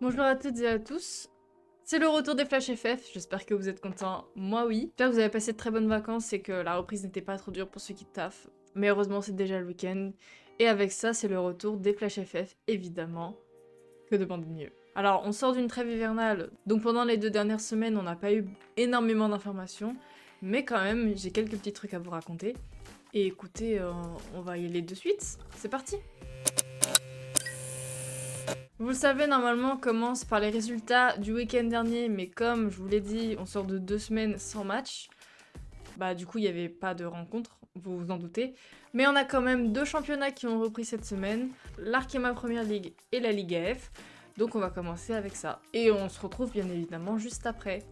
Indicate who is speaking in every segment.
Speaker 1: Bonjour à toutes et à tous, c'est le retour des Flash FF, j'espère que vous êtes contents, moi oui. J'espère que vous avez passé de très bonnes vacances et que la reprise n'était pas trop dure pour ceux qui taffent, mais heureusement c'est déjà le week-end, et avec ça c'est le retour des Flash FF, évidemment, que demander de mieux. Alors on sort d'une trêve hivernale, donc pendant les 2 dernières semaines on n'a pas eu énormément d'informations, mais quand même j'ai quelques petits trucs à vous raconter, et écoutez, on va y aller de suite, c'est parti. Vous le savez, normalement, on commence par les résultats du week-end dernier, mais comme je vous l'ai dit, on sort de 2 semaines sans match. Bah du coup, il n'y avait pas de rencontre, vous vous en doutez. Mais on a quand même 2 championnats qui ont repris cette semaine, l'Arkema Premier League et la Ligue AF. Donc on va commencer avec ça. Et on se retrouve bien évidemment juste après.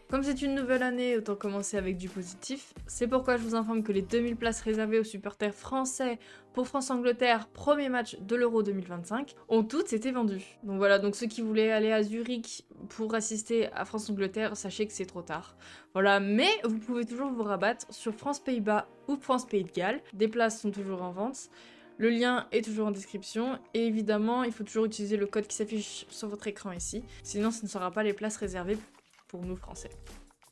Speaker 1: Comme c'est une nouvelle année, autant commencer avec du positif. C'est pourquoi je vous informe que les 2000 places réservées aux supporters français pour France-Angleterre, premier match de l'Euro 2025, ont toutes été vendues. Donc voilà, donc ceux qui voulaient aller à Zurich pour assister à France-Angleterre, sachez que c'est trop tard. Voilà, mais vous pouvez toujours vous rabattre sur France-Pays-Bas ou France-Pays de Galles. Des places sont toujours en vente. Le lien est toujours en description, et évidemment, il faut toujours utiliser le code qui s'affiche sur votre écran ici, sinon ce ne sera pas les places réservées pour nous français.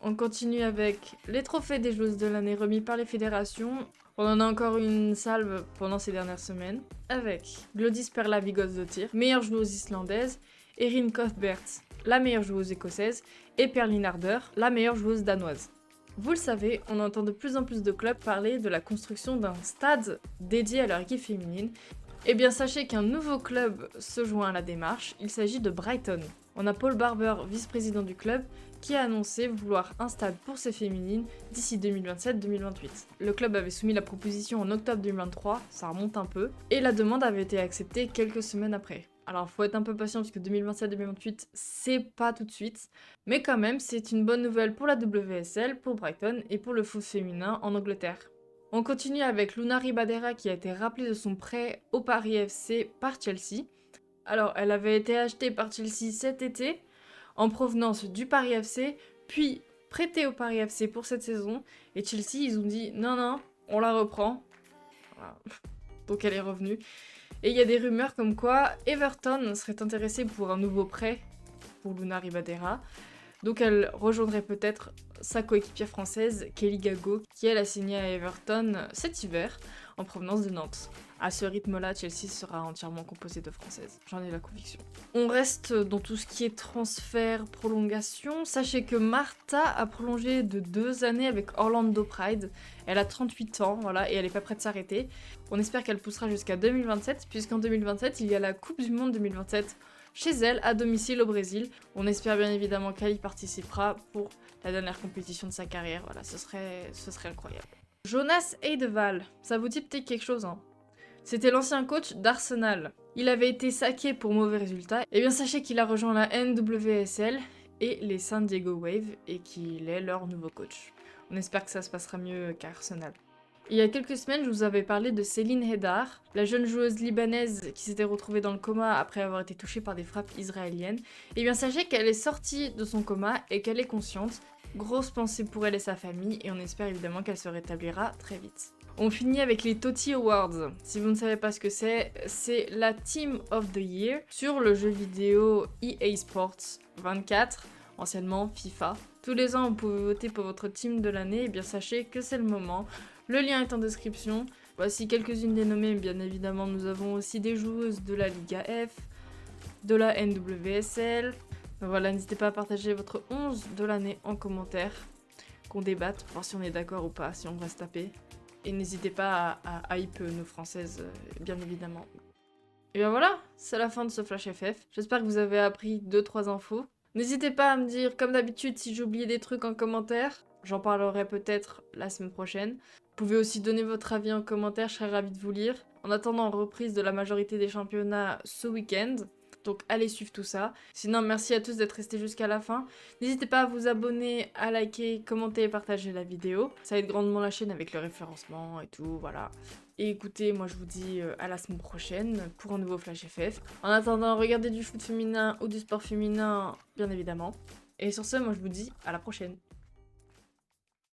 Speaker 1: On continue avec les trophées des joueuses de l'année remis par les fédérations. On en a encore une salve pendant ces dernières semaines, avec Glodis Perla Vigosdottir, meilleure joueuse islandaise, Erin Cuthbert, la meilleure joueuse écossaise, et Perlin Harder, la meilleure joueuse danoise. Vous le savez, on entend de plus en plus de clubs parler de la construction d'un stade dédié à leur équipe féminine. Eh bien sachez qu'un nouveau club se joint à la démarche, il s'agit de Brighton. On a Paul Barber, vice-président du club, qui a annoncé vouloir un stade pour ses féminines d'ici 2027-2028. Le club avait soumis la proposition en octobre 2023, ça remonte un peu, et la demande avait été acceptée quelques semaines après. Alors faut être un peu patient parce que 2027-2028 c'est pas tout de suite, mais quand même c'est une bonne nouvelle pour la WSL, pour Brighton et pour le foot féminin en Angleterre. On continue avec Luna Ribadera qui a été rappelée de son prêt au Paris FC par Chelsea. Alors elle avait été achetée par Chelsea cet été, en provenance du Paris FC, puis prêtée au Paris FC pour cette saison. Et Chelsea, ils ont dit non, non, on la reprend. Voilà. Donc elle est revenue. Et il y a des rumeurs comme quoi Everton serait intéressé pour un nouveau prêt pour Luna Ribadera. Donc elle rejoindrait peut-être sa coéquipière française, Kelly Gago, qui elle a signé à Everton cet hiver, en provenance de Nantes. À ce rythme-là, Chelsea sera entièrement composé de Françaises, j'en ai la conviction. On reste dans tout ce qui est transfert, prolongation. Sachez que Martha a prolongé de 2 années avec Orlando Pride. Elle a 38 ans, voilà, et elle est pas prête de s'arrêter. On espère qu'elle poussera jusqu'à 2027, puisqu'en 2027, il y a la Coupe du Monde 2027 chez elle, à domicile au Brésil. On espère bien évidemment qu'elle y participera pour la dernière compétition de sa carrière. Voilà, ce serait incroyable. Jonas Eidevall, ça vous dit peut-être quelque chose, hein? C'était l'ancien coach d'Arsenal. Il avait été saqué pour mauvais résultats. Et bien sachez qu'il a rejoint la NWSL et les San Diego Wave et qu'il est leur nouveau coach. On espère que ça se passera mieux qu'Arsenal. Il y a quelques semaines, je vous avais parlé de Céline Heydar, la jeune joueuse libanaise qui s'était retrouvée dans le coma après avoir été touchée par des frappes israéliennes. Et bien sachez qu'elle est sortie de son coma et qu'elle est consciente. Grosse pensée pour elle et sa famille et on espère évidemment qu'elle se rétablira très vite. On finit avec les Toti Awards. Si vous ne savez pas ce que c'est la Team of the Year sur le jeu vidéo EA Sports 24, anciennement FIFA. Tous les ans, vous pouvez voter pour votre team de l'année et bien sachez que c'est le moment. Le lien est en description. Voici quelques-unes des nommées, bien évidemment nous avons aussi des joueuses de la Liga F, de la NWSL. Donc voilà, n'hésitez pas à partager votre 11 de l'année en commentaire, qu'on débatte pour voir si on est d'accord ou pas, si on va se taper. Et n'hésitez pas à hype nos françaises, bien évidemment. Et bien voilà, c'est la fin de ce Flash FF. J'espère que vous avez appris 2-3 infos. N'hésitez pas à me dire, comme d'habitude, si j'ai oublié des trucs en commentaire. J'en parlerai peut-être la semaine prochaine. Vous pouvez aussi donner votre avis en commentaire, je serais ravie de vous lire. En attendant, reprise de la majorité des championnats ce week-end. Donc allez suivre tout ça. Sinon, merci à tous d'être restés jusqu'à la fin. N'hésitez pas à vous abonner, à liker, commenter et partager la vidéo. Ça aide grandement la chaîne avec le référencement et tout, voilà. Et écoutez, moi je vous dis à la semaine prochaine pour un nouveau Flash FF. En attendant, regardez du foot féminin ou du sport féminin, bien évidemment. Et sur ce, moi je vous dis à la prochaine.